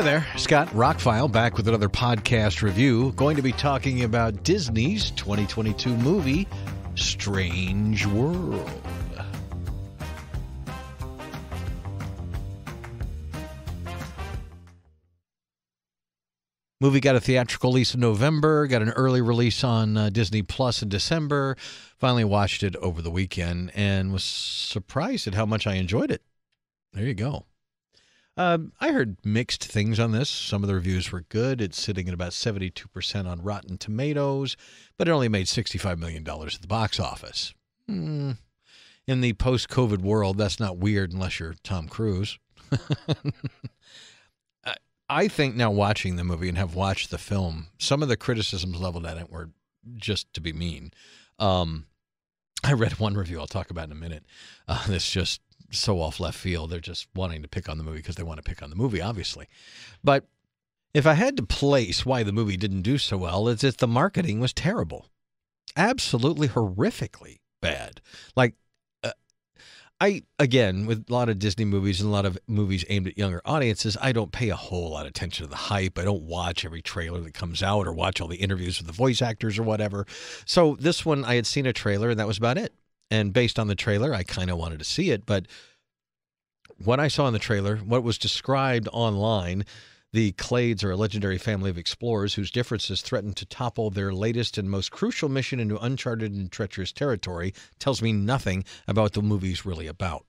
there, Scott ROCKFILE back with another podcast review. Going to be talking about Disney's 2022 movie, Strange World. Movie got a theatrical release in November, got an early release on Disney Plus in December. Finally watched it over the weekend and was surprised at how much I enjoyed it. There you go. I heard mixed things on this. Some of the reviews were good. It's sitting at about 72% on Rotten Tomatoes, but it only made $65 million at the box office. In the post-COVID world, that's not weird unless you're Tom Cruise. I think now watching the movie and have watched the film, some of the criticisms leveled at it were just to be mean. I read one review I'll talk about in a minute. That's just so off left field. They're just wanting to pick on the movie because they want to pick on the movie, obviously. But if I had to place why the movie didn't do so well, it's that the marketing was terrible. Absolutely horrifically bad. Like, again, with a lot of Disney movies and a lot of movies aimed at younger audiences, I don't pay a whole lot of attention to the hype. I don't watch every trailer that comes out or watch all the interviews with the voice actors or whatever. So this one, I had seen a trailer and that was about it. And based on the trailer, I kind of wanted to see it. But what I saw in the trailer, what was described online, the Clades are a legendary family of explorers whose differences threaten to topple their latest and most crucial mission into uncharted and treacherous territory, tells me nothing about what the movie's really about.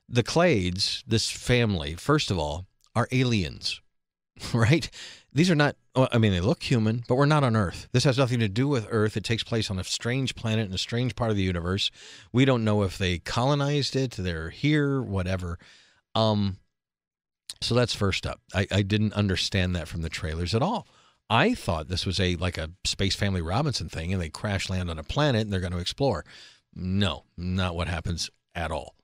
The Clades, this family, first of all, are aliens, right? These are not, I mean, they look human, but we're not on Earth. This has nothing to do with Earth. It takes place on a strange planet in a strange part of the universe. We don't know if they colonized it, they're here, whatever. So that's first up. I didn't understand that from the trailers at all. I thought this was like a Space Family Robinson thing, and they crash land on a planet and they're going to explore. No, not what happens at all.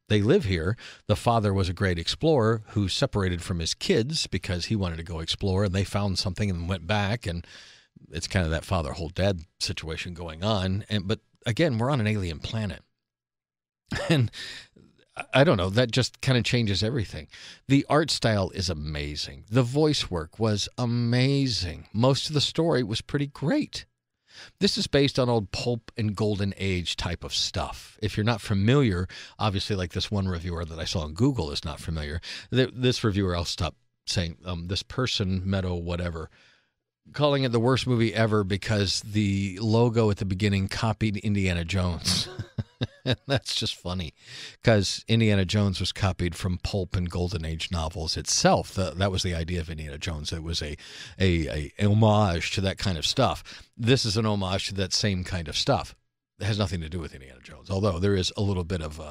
They live here. The father was a great explorer who separated from his kids because he wanted to go explore, and they found something and went back, and it's kind of that father whole dad situation going on. But again, we're on an alien planet. And I don't know, that just kind of changes everything. The art style is amazing. The voice work was amazing. Most of the story was pretty great. This is based on old pulp and golden age type of stuff. If you're not familiar, obviously like this one reviewer that I saw on Google is not familiar. This reviewer, I'll stop saying, this person, Meadow, whatever, calling it the worst movie ever because the logo at the beginning copied Indiana Jones. And that's just funny because Indiana Jones was copied from pulp and golden age novels itself. That was the idea of Indiana Jones. It was a homage to that kind of stuff. This is an homage to that same kind of stuff. It has nothing to do with Indiana Jones, although there is a little bit of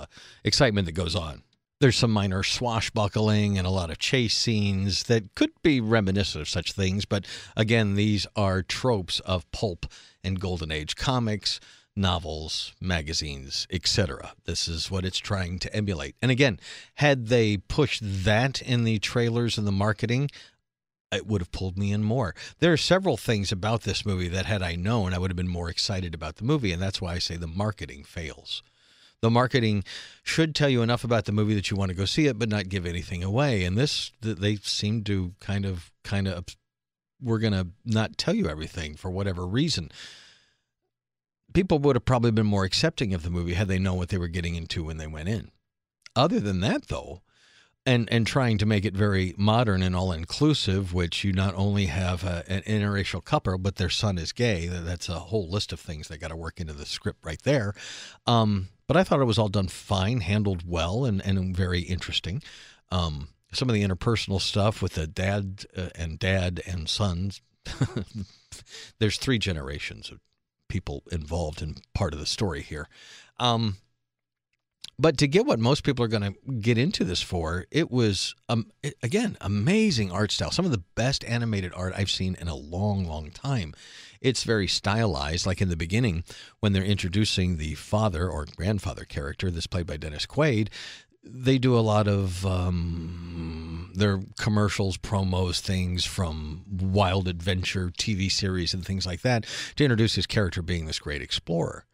excitement that goes on. There's some minor swashbuckling and a lot of chase scenes that could be reminiscent of such things. But again, these are tropes of pulp and golden age comics, novels, magazines, etc. This is what it's trying to emulate. And again, had they pushed that in the trailers and the marketing, it would have pulled me in more. There are several things about this movie that had I known, I would have been more excited about the movie. And that's why I say the marketing fails. The marketing should tell you enough about the movie that you want to go see it, but not give anything away. And this, they seem to kind of, we're going to not tell you everything for whatever reason. People would have probably been more accepting of the movie had they known what they were getting into when they went in. Other than that, though, and trying to make it very modern and all-inclusive, which you not only have an interracial couple, but their son is gay. That's a whole list of things they got to work into the script right there. But I thought it was all done fine, handled well, and very interesting. Some of the interpersonal stuff with the dad and sons. There's 3 generations of people involved in part of the story here. But to get what most people are going to get into this for, it was, again, amazing art style. Some of the best animated art I've seen in a long, long time. It's very stylized, like in the beginning when they're introducing the father or grandfather character that's played by Dennis Quaid. They do a lot of their commercials, promos, things from Wild Adventure TV series and things like that to introduce his character being this great explorer.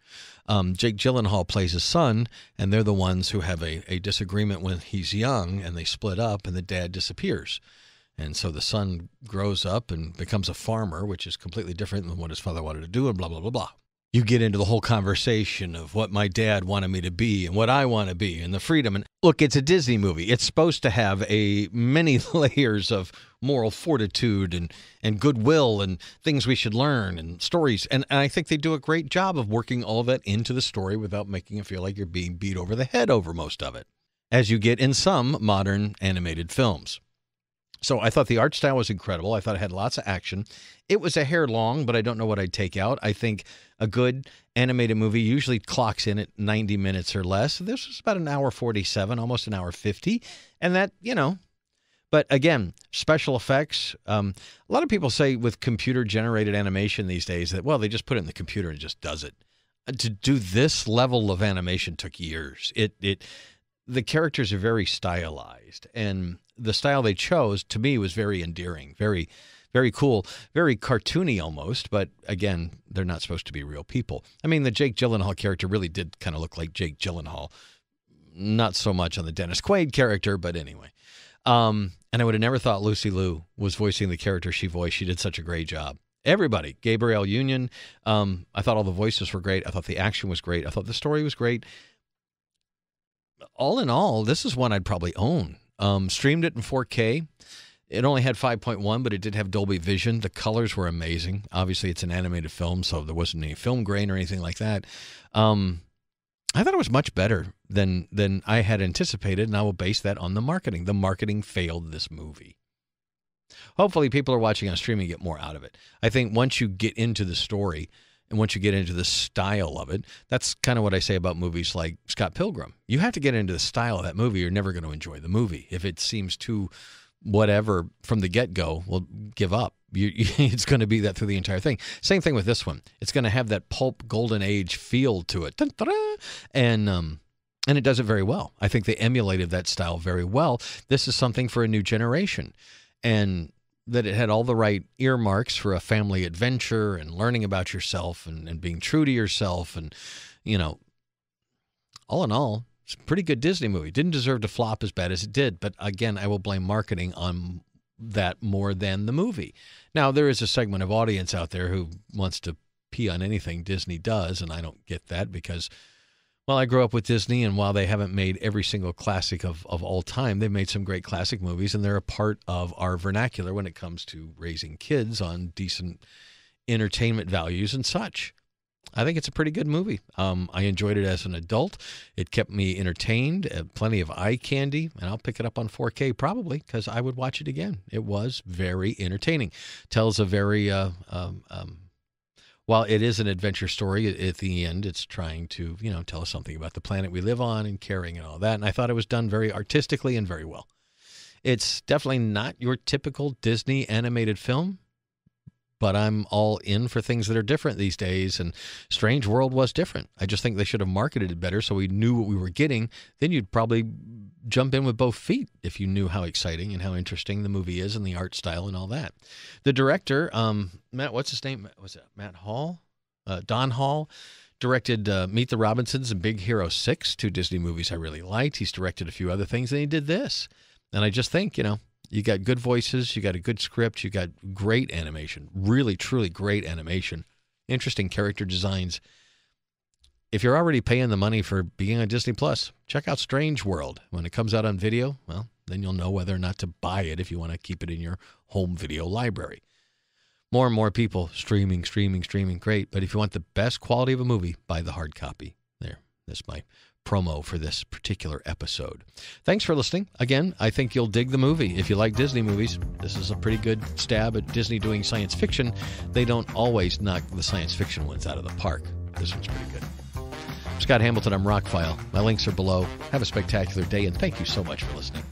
Jake Gyllenhaal plays his son, and they're the ones who have a disagreement when he's young, and they split up, and the dad disappears. And so the son grows up and becomes a farmer, which is completely different than what his father wanted to do, and blah, blah, blah, blah. You get into the whole conversation of what my dad wanted me to be and what I want to be and the freedom. And look, it's a Disney movie. It's supposed to have many layers of moral fortitude and goodwill and things we should learn and stories. And I think they do a great job of working all of that into the story without making it feel like you're being beat over the head over most of it, as you get in some modern animated films. So I thought the art style was incredible. I thought it had lots of action. It was a hair long, but I don't know what I'd take out. I think a good animated movie usually clocks in at 90 minutes or less. This was about an hour 47, almost an hour 50. And that, but again, special effects. A lot of people say with computer-generated animation these days that, well, they just put it in the computer and it just does it. To do this level of animation took years. The characters are very stylized, and the style they chose, to me, was very endearing, very, very cool, very cartoony almost, but again, they're not supposed to be real people. I mean, the Jake Gyllenhaal character really did kind of look like Jake Gyllenhaal. Not so much on the Dennis Quaid character, but anyway. And I would have never thought Lucy Liu was voicing the character she voiced. She did such a great job. Everybody, Gabrielle Union, I thought all the voices were great. I thought the action was great. I thought the story was great. All in all, this is one I'd probably own. Streamed it in 4K. It only had 5.1, but it did have Dolby Vision. The colors were amazing. Obviously, it's an animated film, so there wasn't any film grain or anything like that. I thought it was much better than I had anticipated, and I will base that on the marketing. The marketing failed this movie. Hopefully, people are watching on streaming get more out of it. I think once you get into the story, and once you get into the style of it, that's kind of what I say about movies like Scott Pilgrim. You have to get into the style of that movie. You're never going to enjoy the movie. If it seems too whatever from the get-go, well, give up. It's going to be that through the entire thing. Same thing with this one. It's going to have that pulp golden age feel to it. And it does it very well. I think they emulated that style very well. This is something for a new generation. And that it had all the right earmarks for a family adventure and learning about yourself and being true to yourself. And, all in all, it's a pretty good Disney movie. Didn't deserve to flop as bad as it did. But again, I will blame marketing on that more than the movie. Now, there is a segment of audience out there who wants to pee on anything Disney does. And I don't get that because, well, I grew up with Disney, and while they haven't made every single classic of all time, they've made some great classic movies, and they're a part of our vernacular when it comes to raising kids on decent entertainment values and such. I think it's a pretty good movie. I enjoyed it as an adult. It kept me entertained, plenty of eye candy, and I'll pick it up on 4K probably because I would watch it again. It was very entertaining. Tells a very... While it is an adventure story, at the end, it's trying to, tell us something about the planet we live on and caring and all that. And I thought it was done very artistically and very well. It's definitely not your typical Disney animated film, but I'm all in for things that are different these days. And Strange World was different. I just think they should have marketed it better so we knew what we were getting. Then you'd probably jump in with both feet if you knew how exciting and how interesting the movie is and the art style and all that. The director, Matt, what's his name? Was it Matt Hall? Don Hall directed Meet the Robinsons and Big Hero 6, two Disney movies I really liked. He's directed a few other things, and he did this. And I just think, you got good voices, you got a good script, you got great animation, really, truly great animation, interesting character designs. If you're already paying the money for being on Disney Plus, check out Strange World. When it comes out on video, well, then you'll know whether or not to buy it if you want to keep it in your home video library. More and more people streaming, great. But if you want the best quality of a movie, buy the hard copy. There, that's my promo for this particular episode. Thanks for listening. Again, I think you'll dig the movie. If you like Disney movies, this is a pretty good stab at Disney doing science fiction. They don't always knock the science fiction ones out of the park. This one's pretty good. Scott Hamilton, I'm ROCKFILE. My links are below. Have a spectacular day, and thank you so much for listening.